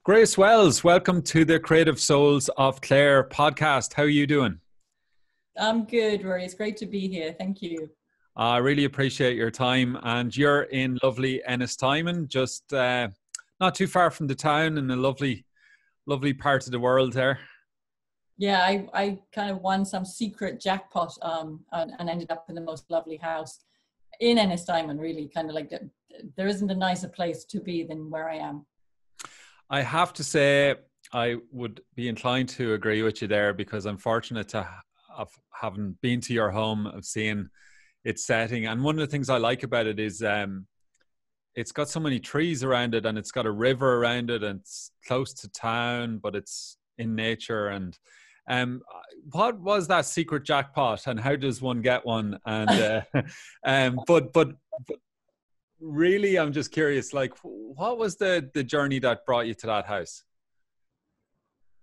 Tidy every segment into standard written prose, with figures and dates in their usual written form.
Grace Wells, welcome to the Creative Souls of Clare podcast. How are you doing? I'm good, Rory. It's great to be here. Thank you. I really appreciate your time. And you're in lovely Ennistimon, just not too far from the town, in a lovely part of the world there. Yeah, I kind of won some secret jackpot and ended up in the most lovely house in Ennistimon, really. Kind of like there isn't a nicer place to be than where I am. I have to say, I would be inclined to agree with you there, because I'm fortunate to having been to your home, of seeing its setting. And one of the things I like about it is it's got so many trees around it, and it's got a river around it, and it's close to town, but it's in nature. And what was that secret jackpot, and how does one get one? And but really, I'm just curious, like, what was the journey that brought you to that house?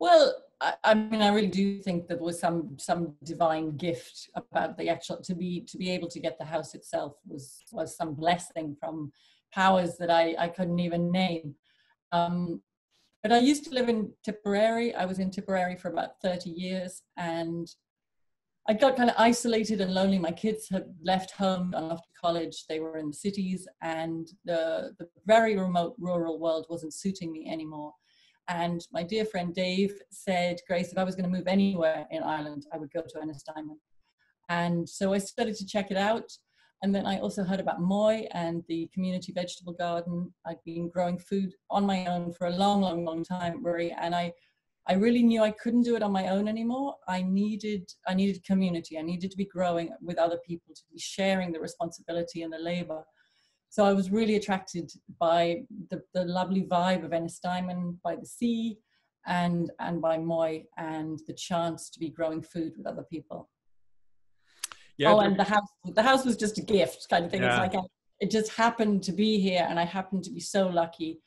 Well, I mean, I really do think there was some divine gift about the actual to be able to get the house itself was some blessing from powers that I couldn't even name. But I used to live in Tipperary. I was in Tipperary for about 30 years, and I got kind of isolated and lonely. My kids had left home, gone off to college. They were in the cities, and the very remote rural world wasn't suiting me anymore. And my dear friend Dave said, Grace, if I was going to move anywhere in Ireland, I would go to Ennistimon. And so I started to check it out. And then I also heard about Moy and the community vegetable garden. I'd been growing food on my own for a long time, Rory. And I really knew I couldn't do it on my own anymore. I needed community. I needed to be growing with other people, to be sharing the responsibility and the labor. So I was really attracted by the lovely vibe of Ennistimon, by the sea, and by Moy, and the chance to be growing food with other people. Yeah, and the house was just a gift kind of thing. Yeah. It's like it just happened to be here, and I happened to be so lucky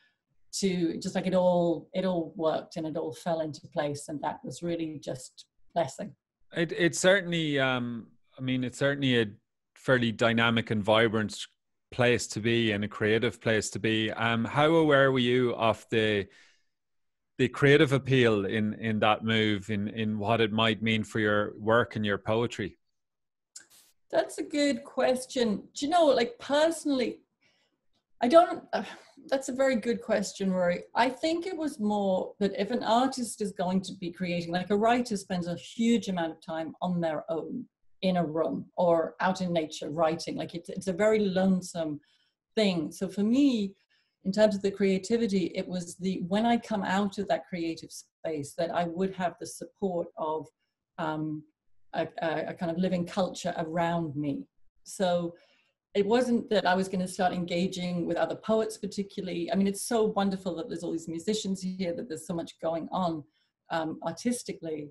to just like it all worked and it all fell into place, and that was really just blessing. It certainly, I mean, it's certainly a fairly dynamic and vibrant place to be, and a creative place to be. How aware were you of the creative appeal in that move, in what it might mean for your work and your poetry? That's a good question. Do you know, like, personally, I don't, that's a very good question, Rory. I think it was more that if an artist is going to be creating, like a writer spends a huge amount of time on their own, in a room or out in nature writing, like it's a very lonesome thing. So for me, in terms of the creativity, it was when I come out of that creative space, that I would have the support of a kind of living culture around me. So it wasn't that I was going to start engaging with other poets particularly. I mean, it's so wonderful that there's all these musicians here, that there's so much going on artistically.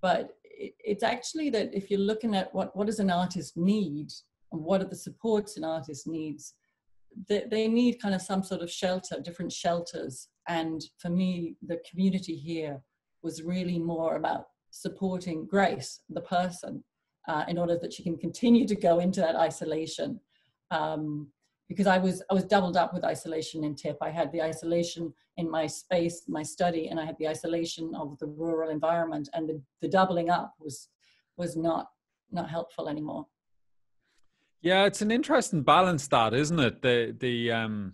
But it's actually that if you're looking at what does an artist need, and what are the supports an artist needs, they need kind of some sort of shelter, different shelters. And for me, the community here was really more about supporting Grace, the person, in order that she can continue to go into that isolation. Because I was doubled up with isolation in Tip. I had the isolation in my space, my study, and I had the isolation of the rural environment, and the doubling up was not helpful anymore. Yeah, it's an interesting balance, that, isn't it? The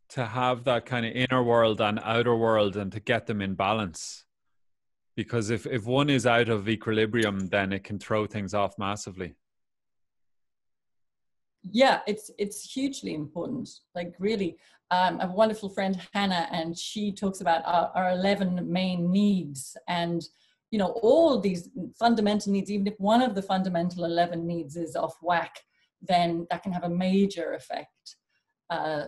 to have that kind of inner world and outer world, and to get them in balance. Because if one is out of equilibrium, then it can throw things off massively. Yeah, it's hugely important. Like, really, I have a wonderful friend, Hannah, and she talks about our 11 main needs. And, you know, all these fundamental needs, even if one of the fundamental 11 needs is off whack, then that can have a major effect.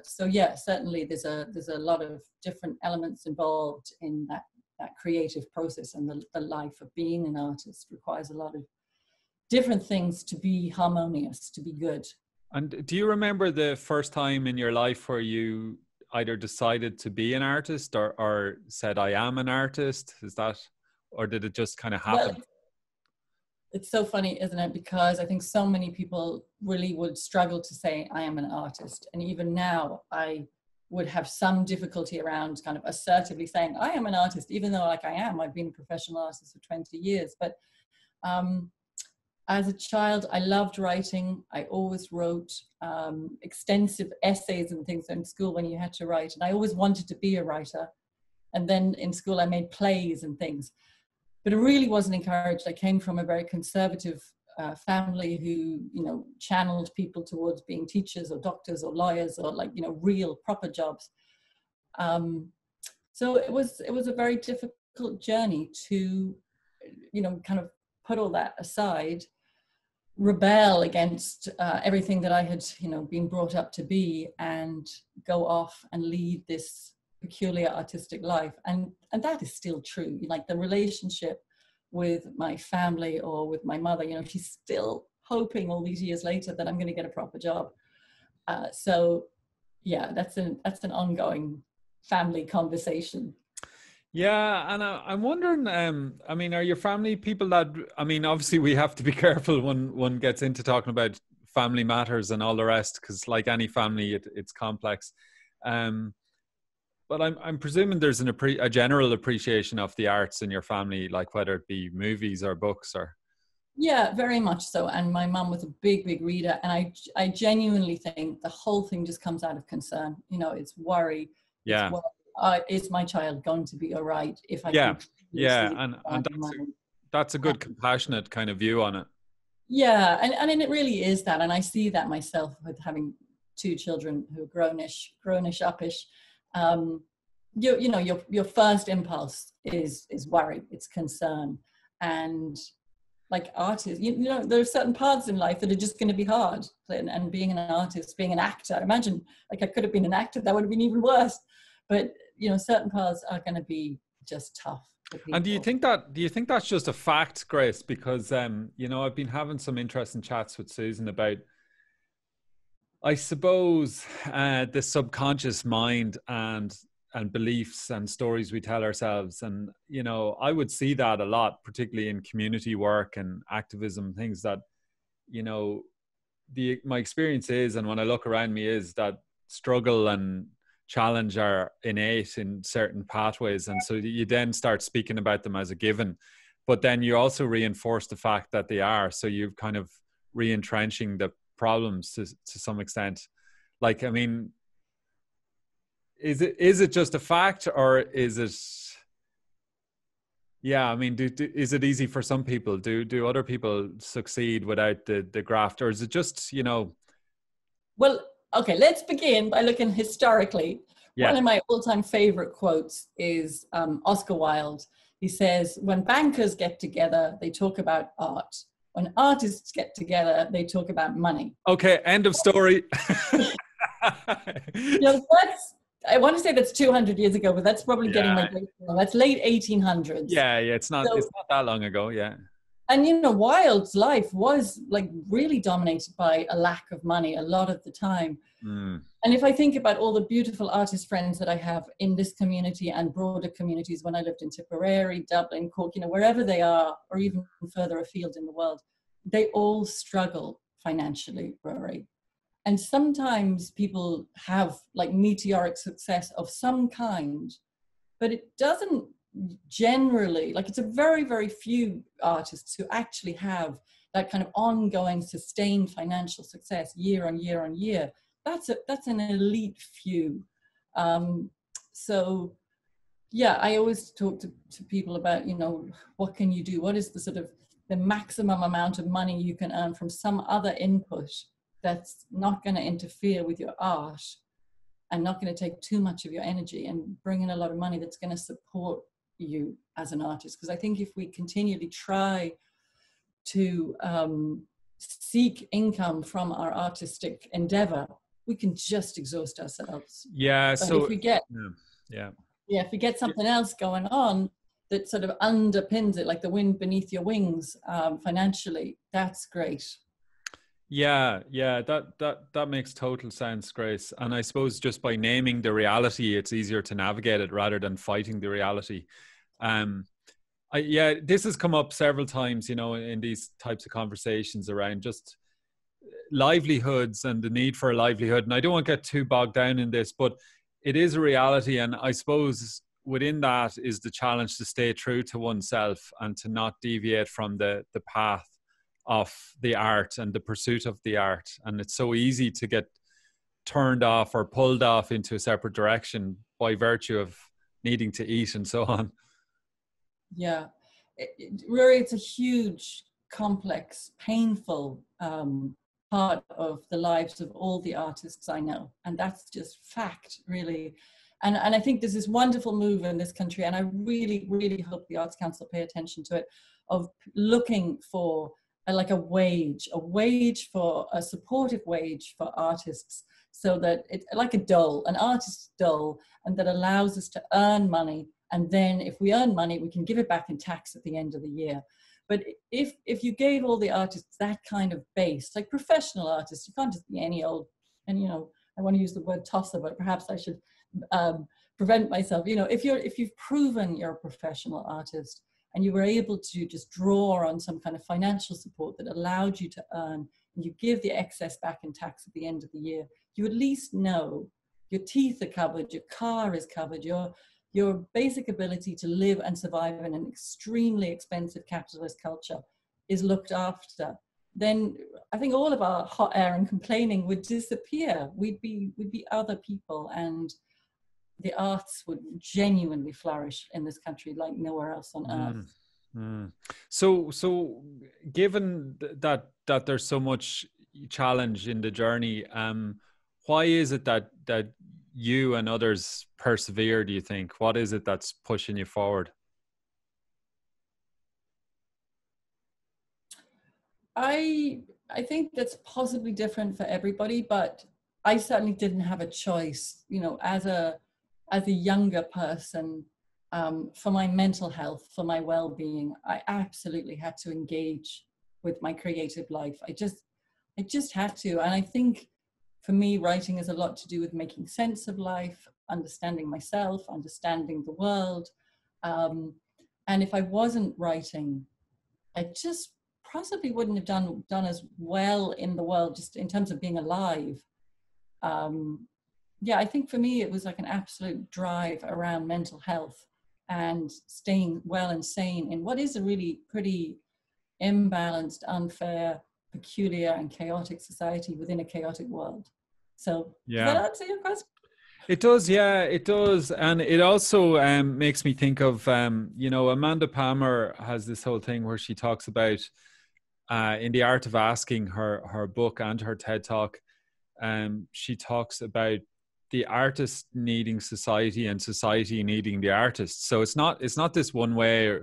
So yeah, certainly there's a lot of different elements involved in that creative process, and the life of being an artist requires a lot of different things to be harmonious, to be good. And do you remember the first time in your life where you either decided to be an artist or said, I am an artist? Is that, or did it just kind of happen? Well, it's so funny, isn't it? Because I think so many people really would struggle to say I am an artist. And even now, I would have some difficulty around kind of assertively saying, I am an artist, even though like I am, I've been a professional artist for 20 years. But as a child, I loved writing. I always wrote extensive essays and things in school when you had to write. And I always wanted to be a writer. And then in school, I made plays and things. But it really wasn't encouraged. I came from a very conservative family who, you know, channeled people towards being teachers or doctors or lawyers or like, you know, real proper jobs. So it was a very difficult journey to, you know, kind of put all that aside, rebel against everything that I had, you know, been brought up to be, and go off and lead this peculiar artistic life. And that is still true. Like the relationship with my family or with my mother, you know, she's still hoping all these years later that I'm going to get a proper job. So yeah, that's an ongoing family conversation. Yeah, and I'm wondering, I mean, are your family people that, I mean, obviously we have to be careful when one gets into talking about family matters and all the rest, because like any family, it's complex. But I'm presuming there's a general appreciation of the arts in your family, like whether it be movies or books or. Yeah, very much so. And my mum was a big reader. And I genuinely think the whole thing just comes out of concern. You know, it's worry. Yeah. It's is my child going to be all right if I Yeah. Yeah. And that's a good compassionate kind of view on it. Yeah. And it really is that. And I see that myself with having two children who are grownish, uppish. You know, your first impulse is worry, it's concern. And like artists, you know, there are certain paths in life that are just going to be hard. And being an artist, being an actor, imagine, like I could have been an actor, that would have been even worse. But, you know, certain paths are going to be just tough for people. And do you think that's just a fact, Grace? Because, you know, I've been having some interesting chats with Susan about, I suppose, the subconscious mind and beliefs and stories we tell ourselves. And, you know, I would see that a lot, particularly in community work and activism, things that, you know, my experience is, and when I look around me, is that struggle and challenge are innate in certain pathways. And so you then start speaking about them as a given, but then you also reinforce the fact that they are. So you're kind of re-entrenching the problems to some extent. Like, I mean, is it just a fact, or is it, yeah, I mean, is it easy for some people? Do other people succeed without the graft, or is it just, you know? Well, okay, let's begin by looking historically. Yeah. One of my all-time favorite quotes is Oscar Wilde. He says, when bankers get together, they talk about art. When artists get together, they talk about money. Okay, end of story. You know, I want to say that's 200 years ago, but that's probably getting my date wrong. That's late 1800s. Yeah, it's not that long ago, yeah. And, you know, Wilde's life was like really dominated by a lack of money a lot of the time. Mm. And if I think about all the beautiful artist friends that I have in this community and broader communities, when I lived in Tipperary, Dublin, Cork, you know, wherever they are, or even further afield in the world, they all struggle financially, Rory. And sometimes people have like meteoric success of some kind, but it doesn't generally, like it's a very, very few artists who actually have that kind of ongoing sustained financial success year on year on year. That's an elite few. So yeah, I always talk to people about, you know, what can you do? What is the sort of the maximum amount of money you can earn from some other input that's not going to interfere with your art and not going to take too much of your energy, and bring in a lot of money that's going to support you as an artist. Because I think if we continually try to seek income from our artistic endeavor, we can just exhaust ourselves. Yeah. But so if we get, if we get something else going on that sort of underpins it, like the wind beneath your wings, financially, that's great. Yeah, that makes total sense, Grace. And I suppose just by naming the reality, it's easier to navigate it rather than fighting the reality. This has come up several times, you know, in these types of conversations around just livelihoods and the need for a livelihood. And I don't want to get too bogged down in this, but it is a reality. And I suppose within that is the challenge to stay true to oneself and to not deviate from the path of the art and the pursuit of the art. And it's so easy to get turned off or pulled off into a separate direction by virtue of needing to eat and so on. Yeah, really, it's a huge, complex, painful part of the lives of all the artists I know, and that's just fact, really. And I think there's this wonderful move in this country, and I really, really hope the Arts Council pay attention to it, of looking for a wage for a supportive wage for artists, so that it's like a dole, an artist's dole, and that allows us to earn money. And then if we earn money, we can give it back in tax at the end of the year. But if you gave all the artists that kind of base, like professional artists, you can't just be any old, and I want to use the word tosser, but perhaps I should prevent myself. If you've proven you're a professional artist and you were able to just draw on some kind of financial support that allowed you to earn, and you give the excess back in tax at the end of the year, you at least know your teeth are covered, your car is covered, your basic ability to live and survive in an extremely expensive capitalist culture is looked after. Then I think all of our hot air and complaining would disappear. We'd be other people, and the arts would genuinely flourish in this country like nowhere else on earth. So given that there's so much challenge in the journey, why is it that you and others persevere, do you think? What is it that's pushing you forward? I think that's possibly different for everybody, but I certainly didn't have a choice, as a younger person, for my mental health, for my well-being. I absolutely had to engage with my creative life. I just had to. And I think for me, writing has a lot to do with making sense of life, understanding myself, understanding the world. And if I wasn't writing, I just possibly wouldn't have done as well in the world, just in terms of being alive. I think for me, it was like an absolute drive around mental health and staying well and sane in what is a really pretty imbalanced, unfair, peculiar and chaotic society within a chaotic world. So does that answer your question? It does, yeah, it does. And it also makes me think of, Amanda Palmer has this whole thing where she talks about, in The Art of Asking, her book and her TED Talk, she talks about the artist needing society and society needing the artist. So it's not this one way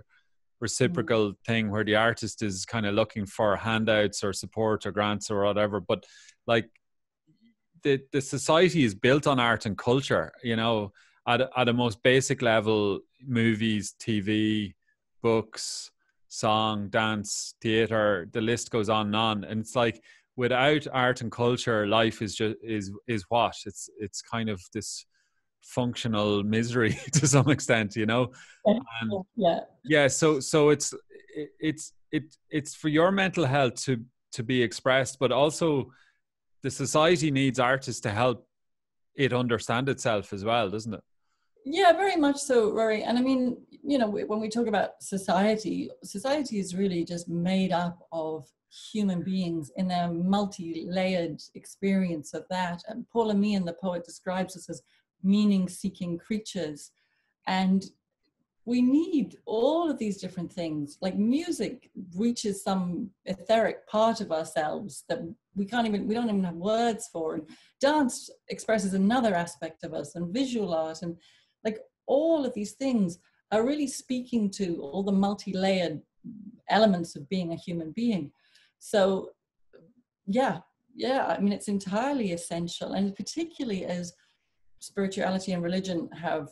reciprocal thing where the artist is kind of looking for handouts or support or grants or whatever, but like the society is built on art and culture, at a most basic level: movies, TV, books, song, dance, theater, the list goes on and on. And it's like, without art and culture, life is just is what it's kind of this functional misery to some extent, And so it's for your mental health to be expressed, but also the society needs artists to help it understand itself as well, doesn't it? Yeah, very much so, Rory. And I mean, when we talk about society is really just made up of human beings in their multi-layered experience of that. And Paula Meehan, the poet, describes us as meaning-seeking creatures. And we need all of these different things. Like music reaches some etheric part of ourselves that we don't even have words for. And dance expresses another aspect of us, and visual art, and like all of these things are really speaking to all the multi-layered elements of being a human being. So yeah, I mean, it's entirely essential. And particularly as spirituality and religion have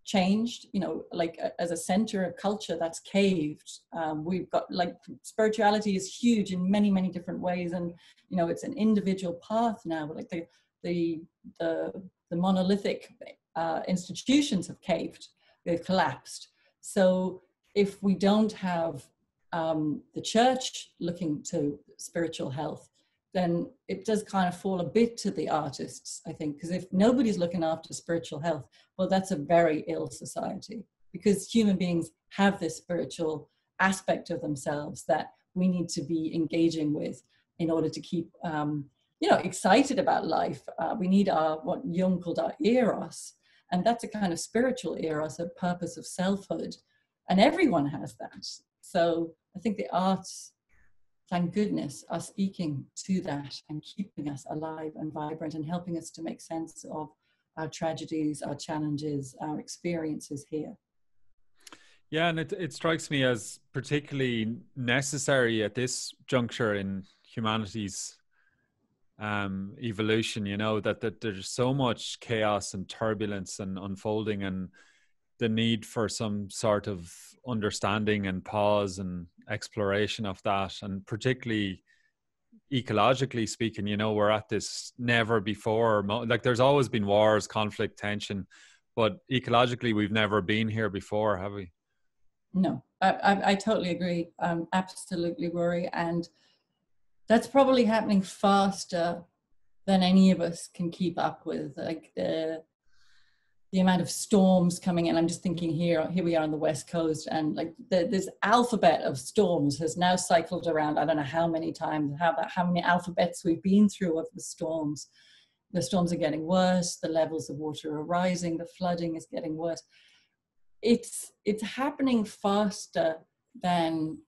changed, like as a center of culture that's caved. We've got, like, spirituality is huge in many, many different ways, and it's an individual path now. But like the monolithic institutions have caved, they've collapsed. So if we don't have the church looking to spiritual health, then it does kind of fall a bit to the artists, I think, because if nobody's looking after spiritual health, well, that's a very ill society, because human beings have this spiritual aspect of themselves that we need to be engaging with in order to keep, excited about life. We need what Jung called our eros, and that's a kind of spiritual eros, a purpose of selfhood, and everyone has that. So I think the arts, thank goodness, are speaking to that and keeping us alive and vibrant and helping us to make sense of our tragedies, our challenges, our experiences here. Yeah, and it strikes me as particularly necessary at this juncture in humanity's evolution, that there's so much chaos and turbulence and unfolding, and the need for some sort of understanding and pause and exploration of that. And particularly ecologically speaking, we're at this never before, like there's always been wars, conflict, tension, but ecologically we've never been here before, have we? No, I totally agree. Absolutely worry. And that's probably happening faster than any of us can keep up with. Like the amount of storms coming in. I'm just thinking here we are on the West Coast, and like this alphabet of storms has now cycled around. I don't know how many times, how many alphabets we've been through of the storms. The storms are getting worse. The levels of water are rising. The flooding is getting worse. It's happening faster than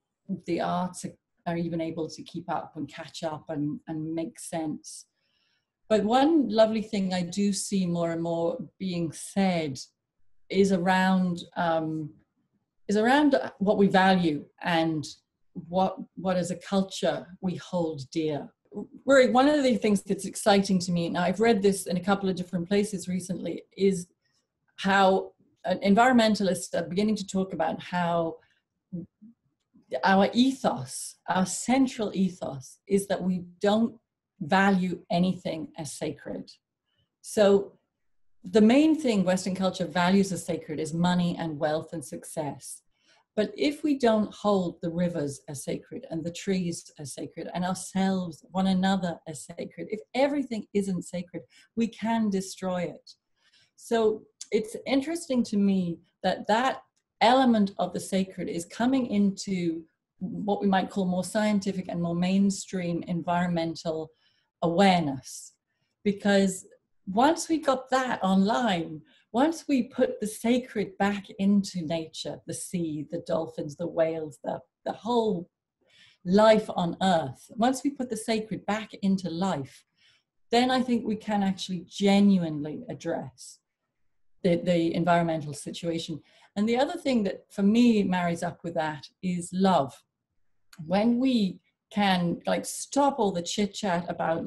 the arts are even able to keep up and catch up and make sense. But one lovely thing I do see more and more being said is around what we value and what as a culture we hold dear. One of the things that's exciting to me, now I've read this in a couple of different places recently, is how environmentalists are beginning to talk about how our ethos, our central ethos, is that we don't value anything as sacred. So the main thing Western culture values as sacred is money and wealth and success. But if we don't hold the rivers as sacred and the trees as sacred and ourselves, one another as sacred, if everything isn't sacred, we can destroy it. So it's interesting to me that element of the sacred is coming into what we might call more scientific and more mainstream environmental awareness. Because once we got that online, once we put the sacred back into nature, the sea, the dolphins, the whales, the whole life on earth, once we put the sacred back into life, then I think we can actually genuinely address the environmental situation. And the other thing that for me marries up with that is love. When we can stop all the chit chat about,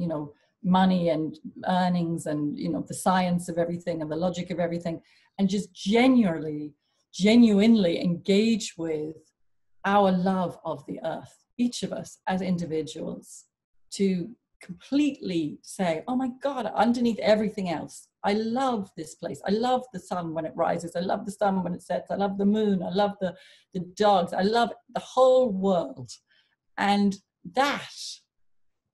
money and earnings and, the science of everything and the logic of everything, and just genuinely engage with our love of the earth, each of us as individuals, to completely say, oh my God, underneath everything else, I love this place. I love the sun when it rises. I love the sun when it sets. I love the moon. I love the dogs. I love the whole world. And that,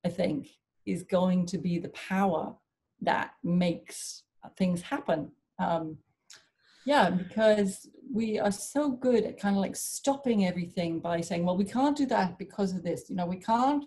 I think, is going to be the power that makes things happen. Because we are so good at kind of stopping everything by saying, well, we can't do that because of this. We can't,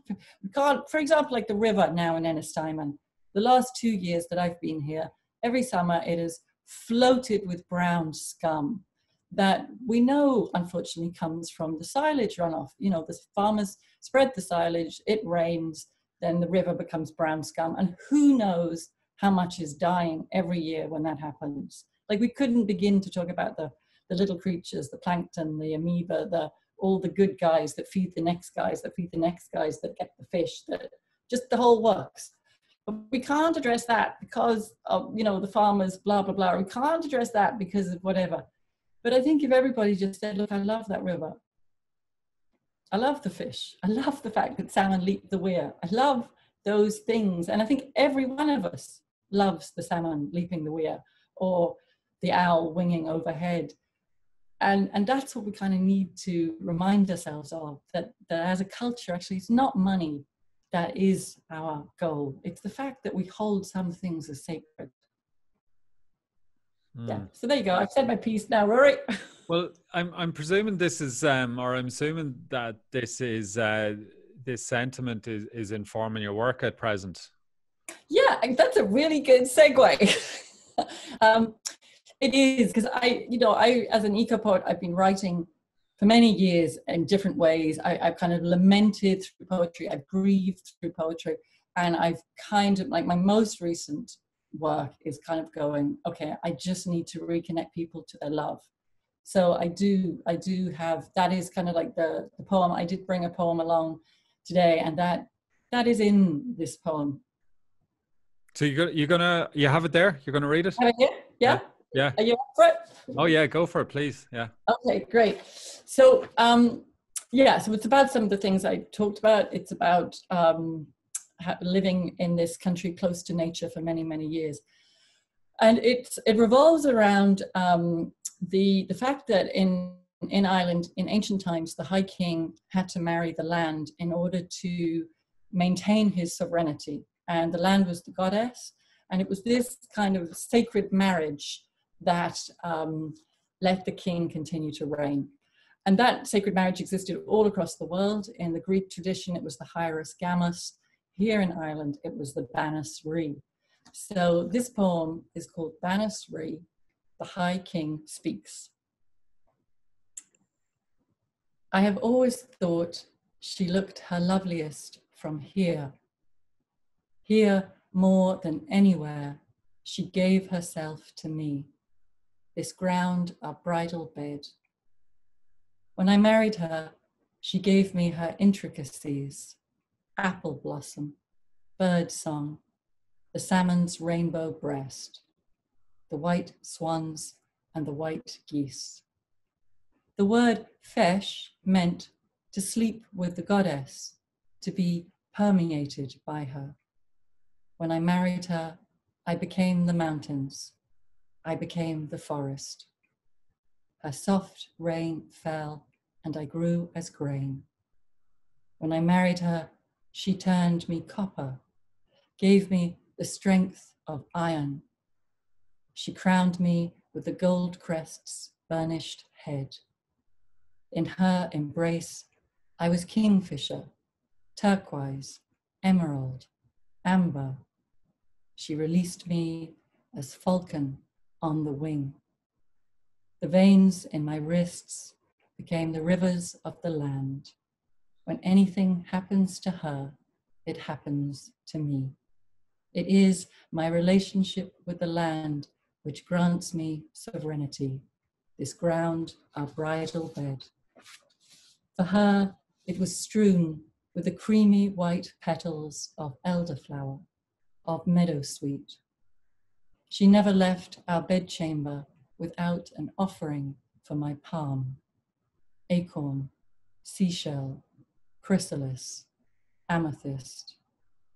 for example, like the river now in Enlarges. The last 2 years that I've been here, every summer it is floated with brown scum that we know, unfortunately, comes from the silage runoff. The farmers spread the silage, it rains, then the river becomes brown scum. And who knows how much is dying every year when that happens. We couldn't begin to talk about the little creatures, the plankton, the amoeba, all the good guys that feed the next guys, that feed the next guys, that get the fish, that just the whole works. But we can't address that because of, the farmers, blah, blah, blah. We can't address that because of whatever. But I think if everybody just said, look, I love that river. I love the fish. I love the fact that salmon leap the weir. I love those things. And I think every one of us loves the salmon leaping the weir or the owl winging overhead. And that's what we kind of need to remind ourselves of, that as a culture, actually, it's not money that is our goal. It's the fact that we hold some things as sacred. Yeah. So there you go. I've said my piece now, Rory. Well, I'm presuming this is, or I'm assuming that this is, this sentiment is informing your work at present. Yeah, that's a really good segue. It is, because I, as an eco-poet, I've been writing for many years in different ways. I've kind of lamented through poetry, I've grieved through poetry, and I've kind of, like, my most recent work is kind of going, okay, I just need to reconnect people to their love. So I do have, that is kind of like the poem. I did bring a poem along today, and that is in this poem. So you have it there? You're gonna read it? Have it here? Yeah. Yeah. Are you up for it? Oh yeah, go for it, please. Yeah. Okay, great. So yeah, so it's about some of the things I talked about. It's about living in this country close to nature for many, many years. And it revolves around the fact that in Ireland, in ancient times, the High King had to marry the land in order to maintain his sovereignty. And the land was the goddess. And it was this kind of sacred marriage that let the king continue to reign. And that sacred marriage existed all across the world. In the Greek tradition, it was the hieros gamos. Here in Ireland, it was the Banus Rhi. So this poem is called Banus Rhi, The High King Speaks. I have always thought she looked her loveliest from here. Here more than anywhere, she gave herself to me. This ground our bridal bed. When I married her, she gave me her intricacies, apple blossom, bird song, the salmon's rainbow breast, the white swans and the white geese. The word fesh meant to sleep with the goddess, to be permeated by her. When I married her, I became the mountains. I became the forest. Her soft rain fell, and I grew as grain. When I married her, she turned me copper, gave me the strength of iron. She crowned me with the gold crest's burnished head. In her embrace, I was kingfisher, turquoise, emerald, amber. She released me as falcon on the wing. The veins in my wrists became the rivers of the land. When anything happens to her, it happens to me. It is my relationship with the land which grants me sovereignty, this ground our bridal bed. For her, it was strewn with the creamy white petals of elderflower, of meadowsweet. She never left our bedchamber without an offering for my palm. Acorn, seashell, chrysalis, amethyst,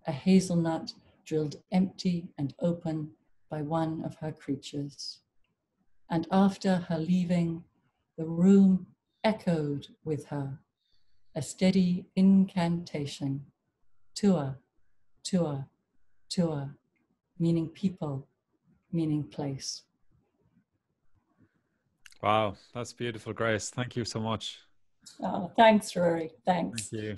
a hazelnut drilled empty and open by one of her creatures. And after her leaving, the room echoed with her, a steady incantation, tua, tua, tua, meaning people, meaning place. Wow, that's beautiful, Grace. Thank you so much. Oh, thanks, Rory. Thanks. Thank you.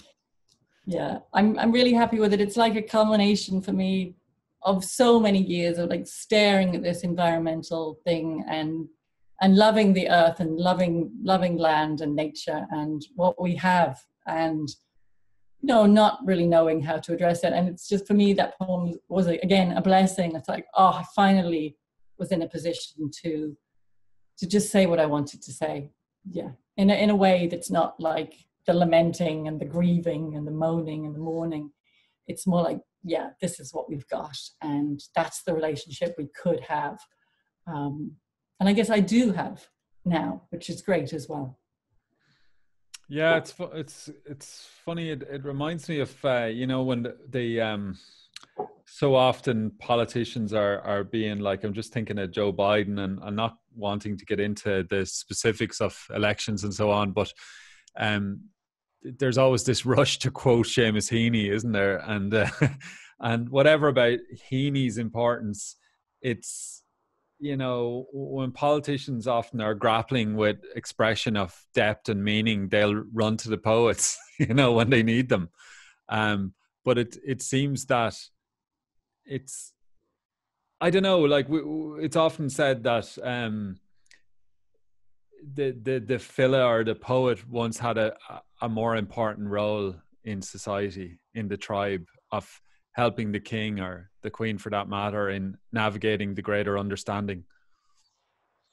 Yeah, I'm really happy with it. It's like a culmination for me of so many years of like staring at this environmental thing and loving the earth and loving land and nature and what we have, and not really knowing how to address it. And it's just, for me, that poem was again a blessing. It's like, oh, I finally was in a position to just say what I wanted to say. Yeah, in a way that's not like the lamenting and the grieving and the moaning and the mourning. It's more like, yeah, this is what we've got, and that's the relationship we could have. And I guess I do have now, which is great as well. Yeah, it's funny. It reminds me of when the so often politicians are being like, I'm just thinking of Joe Biden, and I'm not wanting to get into the specifics of elections and so on, but there's always this rush to quote Seamus Heaney, isn't there? And and whatever about Heaney's importance, it's, you know, when politicians often are grappling with expression of depth and meaning, they'll run to the poets, you know, when they need them. But it seems that it's, I don't know, like it's often said that the filler or the poet once had a more important role in society, in the tribe, of helping the king or the queen, for that matter, in navigating the greater understanding.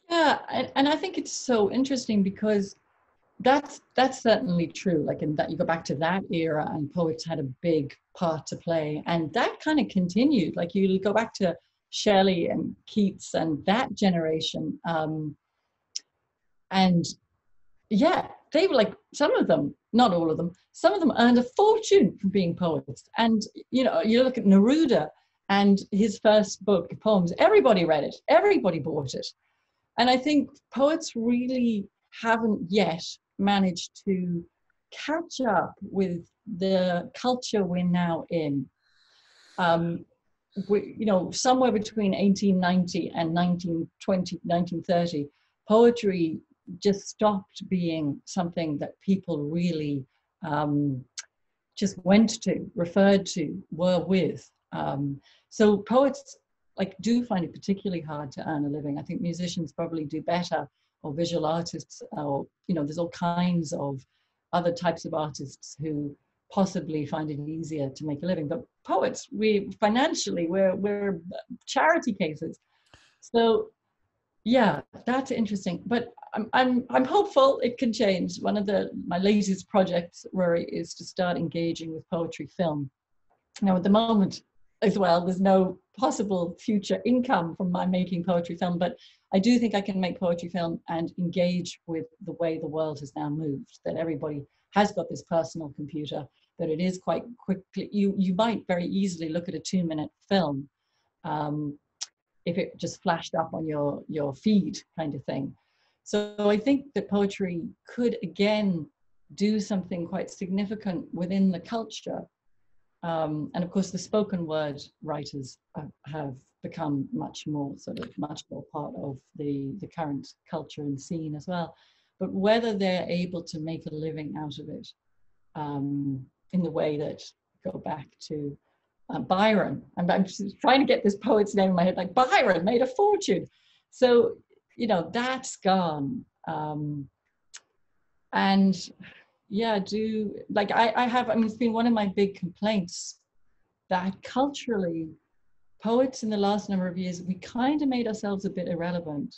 Yeah, and I think it's so interesting because that's certainly true. Like, in that, you go back to that era and poets had a big part to play, and that kind of continued. Like, you go back to Shelley and Keats and that generation, and yeah, they were like, some of them, not all of them, some of them earned a fortune from being poets. And you know, you look at Neruda and his first book of poems, everybody read it, everybody bought it. And I think poets really haven't yet managed to catch up with the culture we're now in. You know, somewhere between 1890 and 1920, 1930, poetry just stopped being something that people really just went to, referred to, were with. So poets like do find it particularly hard to earn a living. I think musicians probably do better, or visual artists, or, you know, there's all kinds of other types of artists who possibly find it easier to make a living. But poets, we financially, we're charity cases. So yeah, that's interesting. But I'm hopeful it can change. One of my latest projects, Rory, is to start engaging with poetry film. Now, at the moment, as well, there's no possible future income from my making poetry film, but I do think I can make poetry film and engage with the way the world has now moved, that everybody has got this personal computer, that it is quite quickly, you might very easily look at a 2-minute film if it just flashed up on your feed, kind of thing. So I think that poetry could again do something quite significant within the culture. And of course, the spoken word writers have become much more part of the current culture and scene as well. But whether they're able to make a living out of it in the way that, go back to Byron, I'm just trying to get this poet's name in my head, like Byron made a fortune. So, you know, that's gone. And yeah, I mean, it's been one of my big complaints that culturally, poets in the last number of years, we kind of made ourselves a bit irrelevant.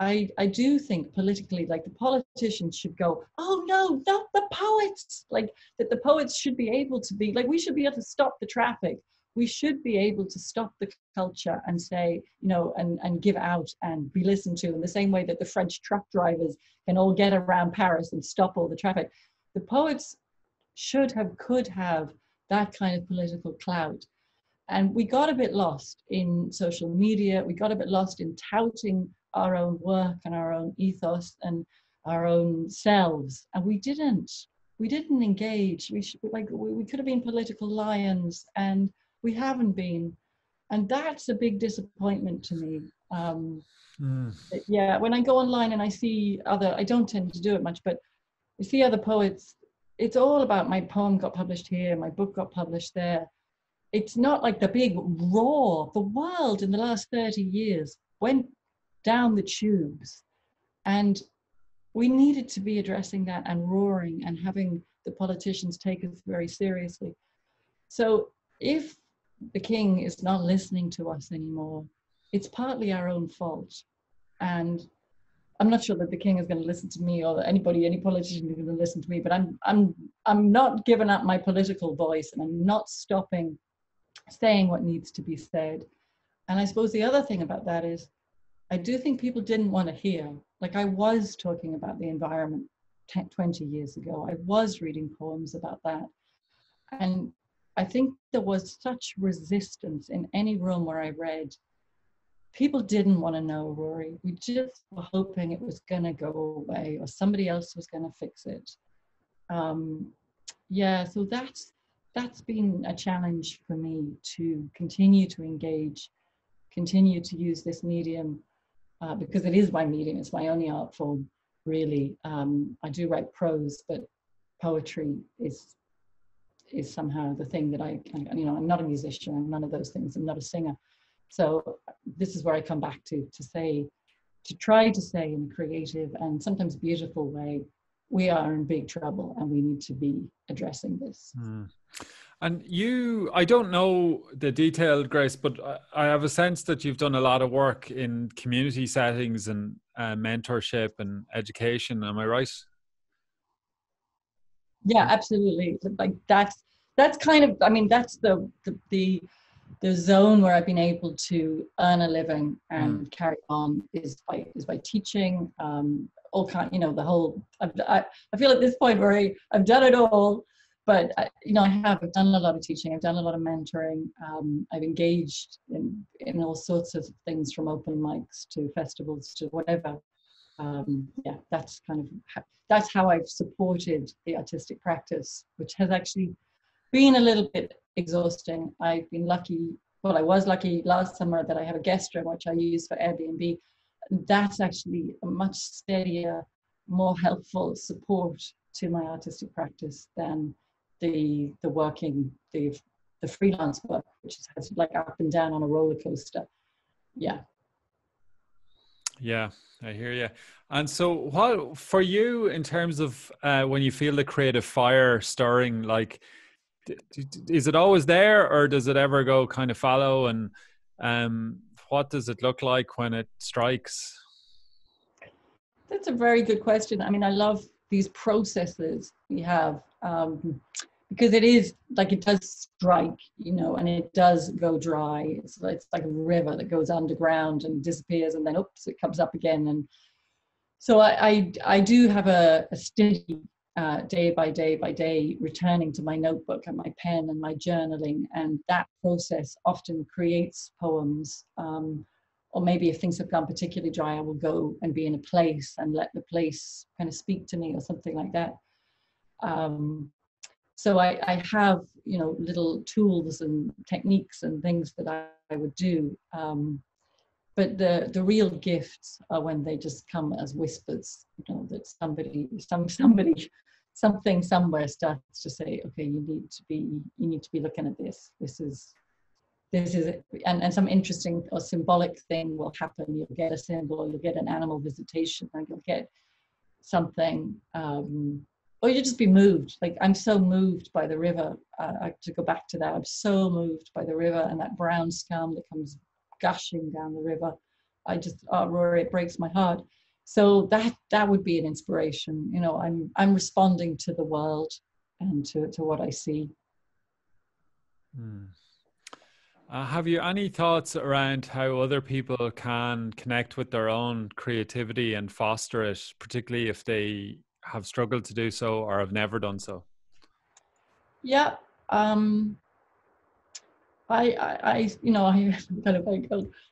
I do think politically, like, the politicians should go, oh no, not the poets. Like, that the poets should be able to be, like, we should be able to stop the traffic. We should be able to stop the culture and say, you know, and give out and be listened to in the same way that the French truck drivers can all get around Paris and stop all the traffic. The poets could have that kind of political clout. And we got a bit lost in social media. We got a bit lost in touting our own work and our own ethos and our own selves. And we didn't engage. We could have been political lions, and we haven't been. And that's a big disappointment to me. Yeah, when I go online and I see I don't tend to do it much, but I see other poets, it's all about my poem got published here, my book got published there. It's not like the big roar. The world in the last 30 years went down the tubes, and we needed to be addressing that and roaring and having the politicians take us very seriously. So if the king is not listening to us anymore, it's partly our own fault. And I'm not sure that the king is going to listen to me, or any politician is going to listen to me, but I'm not giving up my political voice, and I'm not stopping saying what needs to be said. And I suppose the other thing about that is, I do think people didn't want to hear. Like, I was talking about the environment 20 years ago. I was reading poems about that. And I think there was such resistance in any room where I read. People didn't want to know, Rory. We just were hoping it was going to go away, or somebody else was going to fix it. Yeah, so that's been a challenge for me, to continue to engage, continue to use this medium, because it is my medium, it's my only art form, really. I do write prose, but poetry is somehow the thing that I'm not a musician, I'm none of those things, I'm not a singer. So this is where I come back to try to say in a creative and sometimes beautiful way, we are in big trouble and we need to be addressing this. And I don't know the detailed, Grace, but I have a sense that you've done a lot of work in community settings and mentorship and education. Am I right? Yeah, absolutely. Like that's kind of, I mean, that's the zone where I've been able to earn a living and carry on is by teaching, all kind, the whole, I feel at this point where I've done it all, but I've done a lot of teaching, I've done a lot of mentoring, I've engaged in all sorts of things, from open mics to festivals to whatever. Yeah, that's how I've supported the artistic practice, which has actually been a little bit exhausting. I've been lucky, I was lucky last summer that I have a guest room which I use for Airbnb. That's actually a much steadier, more helpful support to my artistic practice than the freelance work, which is like up and down on a roller coaster. Yeah. Yeah, I hear you. And so what for you in terms of when you feel the creative fire stirring, like, is it always there, or does it ever go kind of fallow? And what does it look like when it strikes? That's a very good question. I mean, I love these processes we have, because it is like, it does strike, and it does go dry. It's like a river that goes underground and disappears, and then oops, it comes up again. And so I do have a steady day by day returning to my notebook and my pen and my journaling, and that process often creates poems. Or maybe if things have gone particularly dry, I will go and be in a place and let the place kind of speak to me, or something like that. So I have, little tools and techniques and things that I would do. But the real gifts are when they just come as whispers, that somebody, something somewhere starts to say, okay, you need to be looking at this. This is it. And some interesting or symbolic thing will happen. You'll get a symbol, or you'll get an animal visitation, or you'll get something, or you'll just be moved. Like, I'm so moved by the river. To go back to that, I'm so moved by the river and that brown scum that comes gushing down the river. Rory, it breaks my heart. So that would be an inspiration. I'm responding to the world and to what I see. Have you any thoughts around how other people can connect with their own creativity and foster it, particularly if they have struggled to do so or have never done so? Yeah. I kind of like,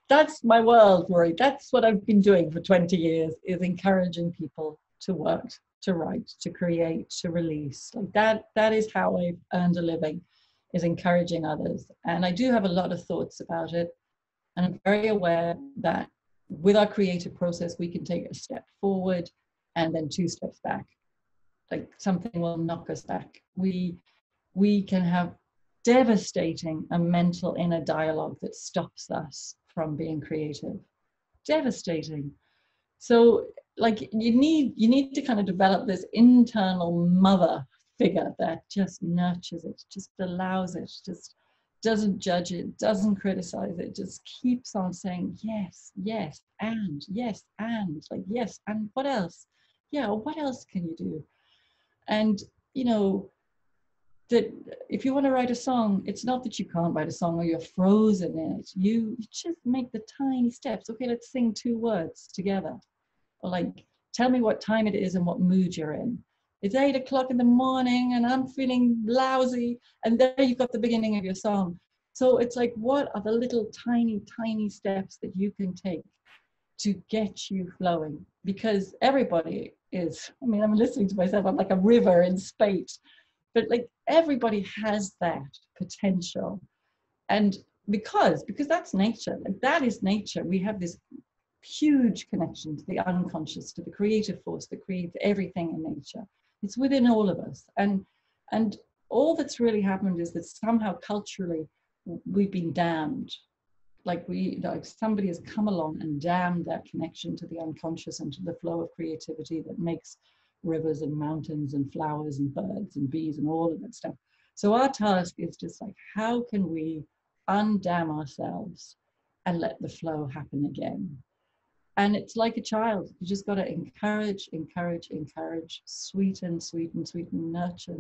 that's my world, Rory. That's what I've been doing for 20 years, is encouraging people to work, to write, to create, to release. Like that is how I've earned a living, is encouraging others. And I do have a lot of thoughts about it. And I'm very aware that with our creative process, we can take a step forward and then 2 steps back. Like, something will knock us back. We can have devastating a mental inner dialogue that stops us from being creative. Devastating. So, like, you need to kind of develop this internal mother figure that just nurtures it, just allows it, just doesn't judge it, doesn't criticize it, just keeps on saying yes, yes, and yes, and like, yes, and what else? Yeah, what else can you do? And that if you want to write a song, it's not that you can't write a song or you're frozen in it. You just make the tiny steps. Okay, let's sing 2 words together. Or like, tell me what time it is and what mood you're in. It's 8 o'clock in the morning and I'm feeling lousy. And there you've got the beginning of your song. So it's like, what are the little tiny steps that you can take to get you flowing? Because everybody is, I'm listening to myself, I'm like a river in spate. but like everybody has that potential. And because that's nature, like that is nature. We have this huge connection to the unconscious, to the creative force that creates everything in nature. It's within all of us. And all that's really happened is that somehow culturally we've been damned. Like somebody has come along and damned that connection to the unconscious and to the flow of creativity that makes rivers and mountains and flowers and birds and bees and all of that stuff. So our task is just like, how can we undam ourselves and let the flow happen again? And it's like a child. You just got to encourage, sweeten, nurture.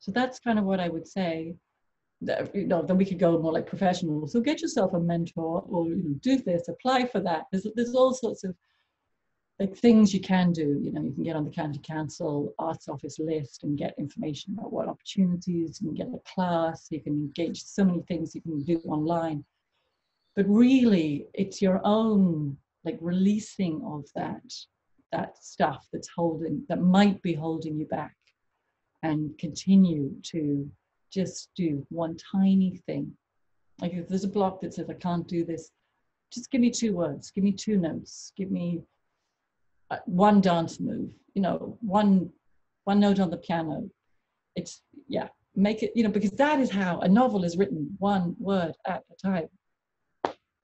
So that's kind of what I would say. Then we could go more like professional. So get yourself a mentor, or do this, apply for that. There's all sorts of like things you can do. You can get on the County Council Arts Office list and get information about what opportunities. You can get a class. You can engage so many things you can do online. But really, it's your own like releasing of that stuff that might be holding you back, and continue to just do one tiny thing. Like if there's a block that says I can't do this, just give me 2 words, give me 2 notes, give me one dance move, one note on the piano. It's make it, because that is how a novel is written, 1 word at a time.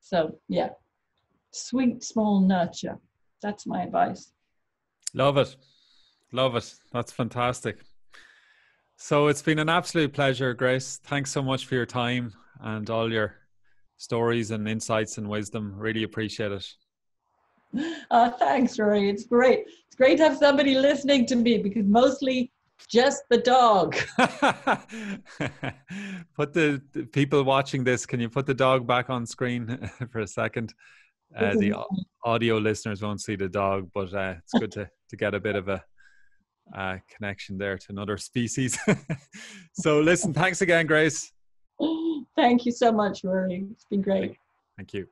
So sweet, small nurture. That's my advice. Love it. That's fantastic. So it's been an absolute pleasure, Grace. Thanks so much for your time and all your stories and insights and wisdom. Really appreciate it. Thanks, Rory. It's great. It's great to have somebody listening to me, because mostly just the dog. Put the people watching this, can you put the dog back on screen for a second? The audio listeners won't see the dog, but it's good to get a bit of a connection there to another species. So listen, thanks again, Grace. Thank you so much, Rory. It's been great. Thank you.